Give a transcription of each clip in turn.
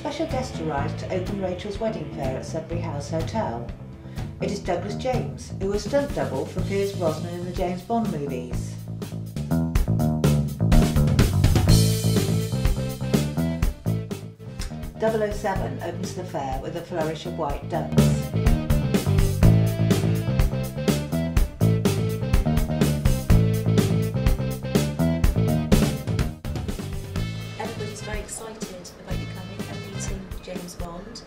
special guest arrived to open Rachel's wedding fair at Sudbury House Hotel. It is Douglas James, who was stunt double for Pierce Brosnan in the James Bond movies. .007 opens the fair with a flourish of white ducks. Everybody's very excited about becoming and meeting James Bond.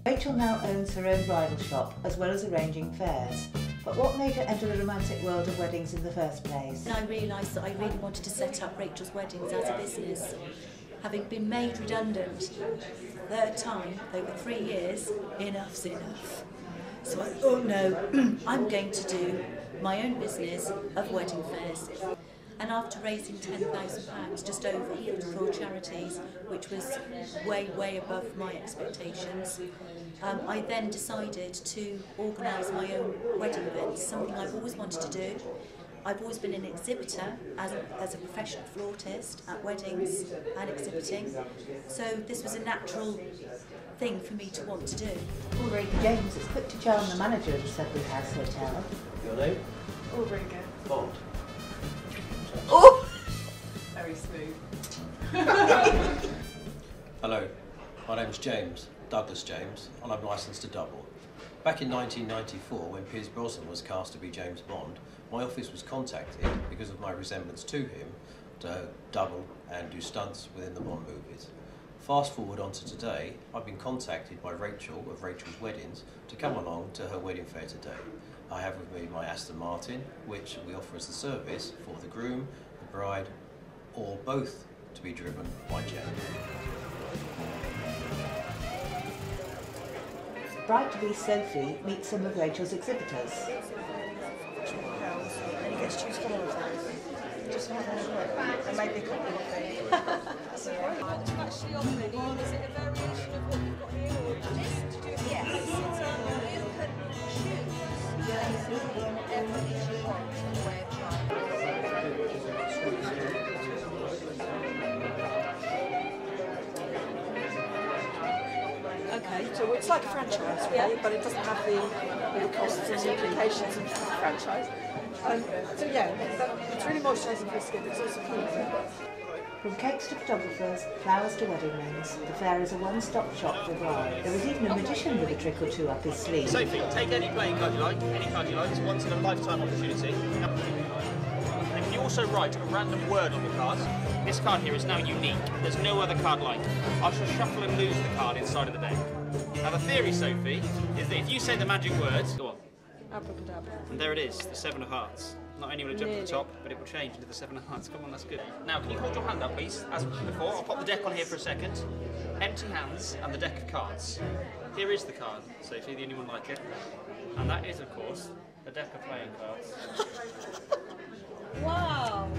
Rachel now owns her own bridal shop as well as arranging fairs. But what made her enter the romantic world of weddings in the first place? And I realised that I really wanted to set up Rachel's Weddings as a business. Having been made redundant third time over 3 years, enough's enough. So I thought, no, I'm going to do my own business of wedding fairs. And after raising £10,000, just over, for charities, which was way, way above my expectations, I then decided to organise my own wedding events, something I've always wanted to do. I've always been an exhibitor as a professional flautist at weddings and exhibiting, so this was a natural thing for me to want to do. Ulrika James is quick to charm the manager of the Sudbury House Hotel. Your name? Ulrika. Bond. Oh! Very smooth. Hello, my name's James, Douglas James, and I'm licensed to double. Back in 1994, when Pierce Brosnan was cast to be James Bond, my office was contacted because of my resemblance to him to double and do stunts within the Bond movies. Fast forward onto today, I've been contacted by Rachel of Rachel's Weddings to come along to her wedding fair today. I have with me my Aston Martin, which we offer as a service for the groom, the bride, or both to be driven by Jen. Bride-to-be Sophie meets some of Rachel's exhibitors. And you get to choose from all of those. Just have a look. And maybe a couple of things. That's all right. What you actually offering? Is it a variation of what you've got here, or just to do it? Yes. You can choose whatever it is you want in the way of Okay, so it's like a franchise, really, but it doesn't have the costs and the implications of a franchise. So yeah, it's really moisturising for the skin. It's also cleansing. From cakes to photographers, flowers to wedding rings, the fair is a one-stop shop for brides. There is even a magician with a trick or two up his sleeve. Sophie, take any playing card you like, any card you like. It's a once-in-a-lifetime opportunity. And if you also write a random word on the card, this card here is now unique. There's no other card like it. I shall shuffle and lose the card inside of the deck. Now the theory, Sophie, is that if you say the magic words, go on. Abracadabra. And there it is, the 7 of hearts. Not only will it jump to the top, but it will change into the 7 of hearts. Come on, that's good. Now, can you hold your hand up, please, as before? I'll pop the deck on here for a second. Empty hands and the deck of cards. Here is the card, Sophie, the only one like it. And that is, of course, the deck of playing cards. Wow!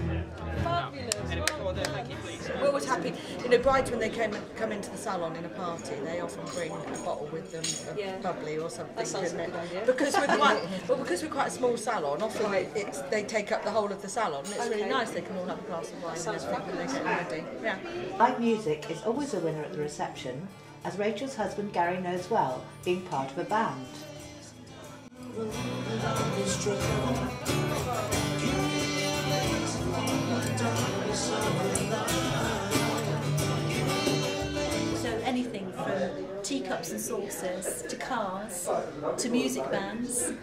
Fabulous! Anyway, go on there, thank you, please. We're always happy. You know, brides when they come into the salon in a party, they often bring a bottle with them of bubbly or something. That sounds like a good idea. Because we're quite a small salon, often they take up the whole of the salon. And it's really nice. They can all have a glass of wine when they get ready. Yeah. Live music is always a winner at the reception, as Rachel's husband Gary knows well, being part of a band. So anything from teacups and saucers to cars to music bands,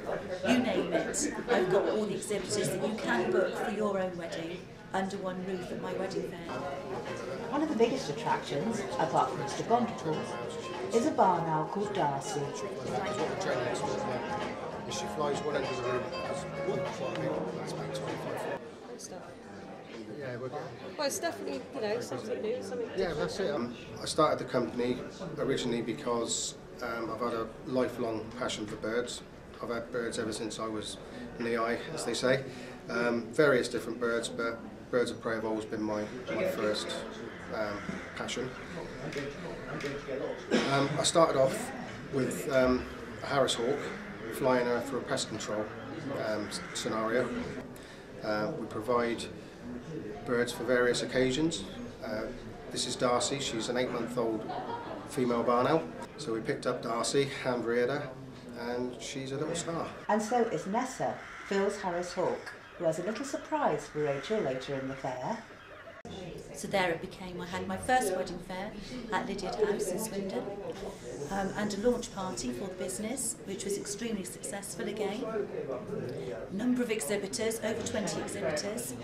you name it. I've got all the exhibitors that you can book for your own wedding under one roof at my wedding fair. One of the biggest attractions, apart from Mr. Bond of course, is a barn owl called Darcy. She flies one end of the room, that's about 25 stuff. Yeah, we're getting... Well, it's definitely, you know, something new, something Yeah, that's it. I started the company originally because I've had a lifelong passion for birds. I've had birds ever since I was in the eye, as they say. Various different birds, but birds of prey have always been my first passion. I started off with a Harris hawk, flying her for a pest control scenario. We provide birds for various occasions. This is Darcy. She's an 8-month-old female Barnell. So we picked up Darcy, hand-reared her, and she's a little star. And so is Nessa, Phil's Harris Hawk, who has a little surprise for Rachel later in the fair. So there it became. I had my first wedding fair at Lydiard House in Swindon, and a launch party for the business, which was extremely successful again. A number of exhibitors, over 20 exhibitors,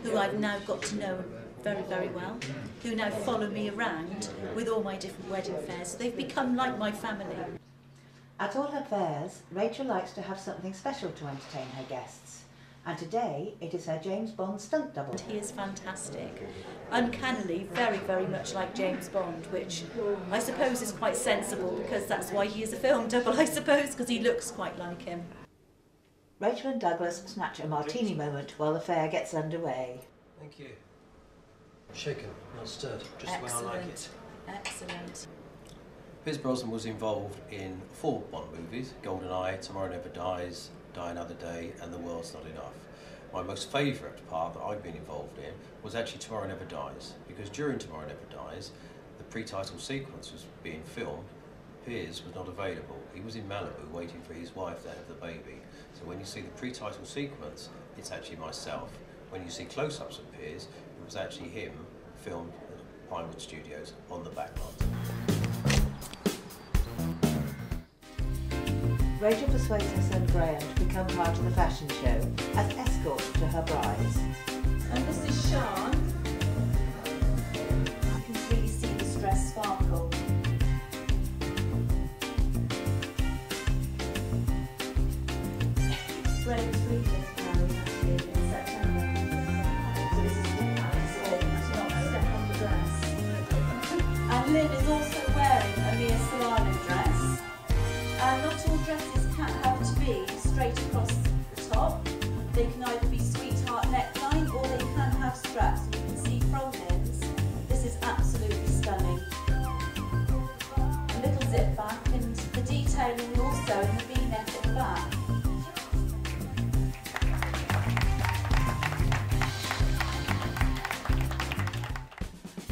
who I've now got to know very, very well, who now follow me around with all my different wedding fairs. So they've become like my family. At all her fairs, Rachel likes to have something special to entertain her guests. And today, it is her James Bond stunt double. And he is fantastic. Uncannily, very, very much like James Bond, which I suppose is quite sensible because that's why he is a film double, I suppose, because he looks quite like him. Rachel and Douglas snatch a martini moment while the fair gets underway. Thank you. Shaken, not stirred, just the way I like it. Excellent. Pierce Brosnan was involved in 4 Bond movies: GoldenEye, Tomorrow Never Dies, Die Another Day, and The World's Not Enough. My most favourite part that I've been involved in was actually Tomorrow Never Dies, because during Tomorrow Never Dies, the pre-title sequence was being filmed. Piers was not available. He was in Malibu waiting for his wife to have the baby. So when you see the pre-title sequence, it's actually myself. When you see close-ups of Piers, it was actually him filmed at Pinewood Studios on the backlot. Rachel persuades her son Graham to become part of the fashion show as escort to her brides. And this is Sean. You can really see this dress sparkle. Graham's really married actually in September. So this is not a step on the dress. And Liv is also wearing a Mia Solano dress. And not all dresses have to be straight across the top. They can either be sweetheart neckline or they can have straps. You can see from Liv's, this is absolutely stunning. A little zip back and the detailing also in the V-neck at the back.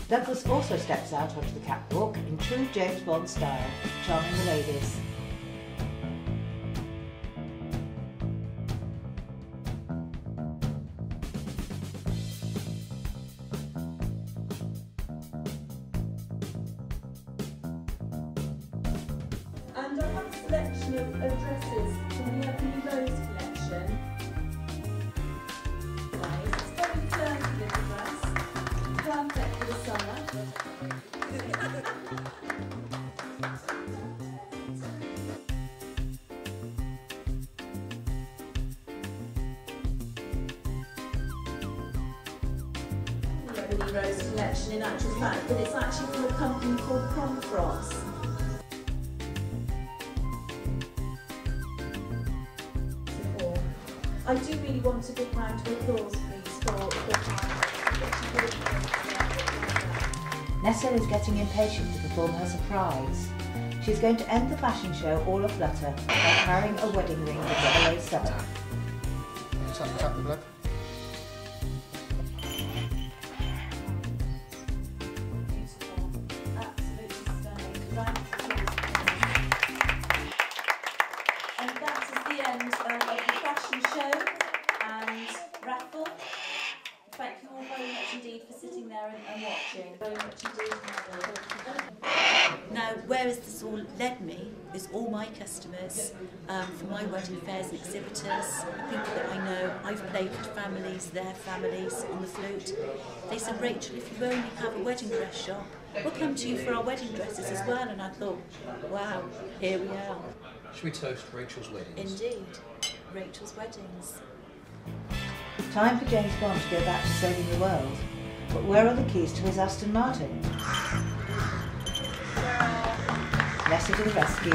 Douglas also steps out onto the catwalk in true James Bond style, charming the ladies. And I have a selection of dresses from the Ebony Rose collection. It's very flirty little dress, perfect for the summer. The Ebony Rose collection in actual fact, but it's actually from a company called Prom Frocks. I do really want a big round of applause, please, for Nessa is getting impatient to perform her surprise. She's going to end the fashion show all aflutter by carrying a wedding ring to 007. Tap the blood. beautiful, absolutely stunning. Round of applause. And that is the end of the fashion show and raffle. Thank you all very much indeed for sitting there and watching. Very much indeed. Now, where has this all led me is all my customers from my wedding fairs and exhibitors, people that I know. I've played with families, their families on the flute. They said, Rachel, if you only have a wedding dress shop, we'll come to you for our wedding dresses as well. And I thought, wow, here we are. Should we toast Rachel's weddings? Indeed, Rachel's weddings. Time for James Bond to go back to saving the world. But where are the keys to his Aston Martin? Nessa to the rescue.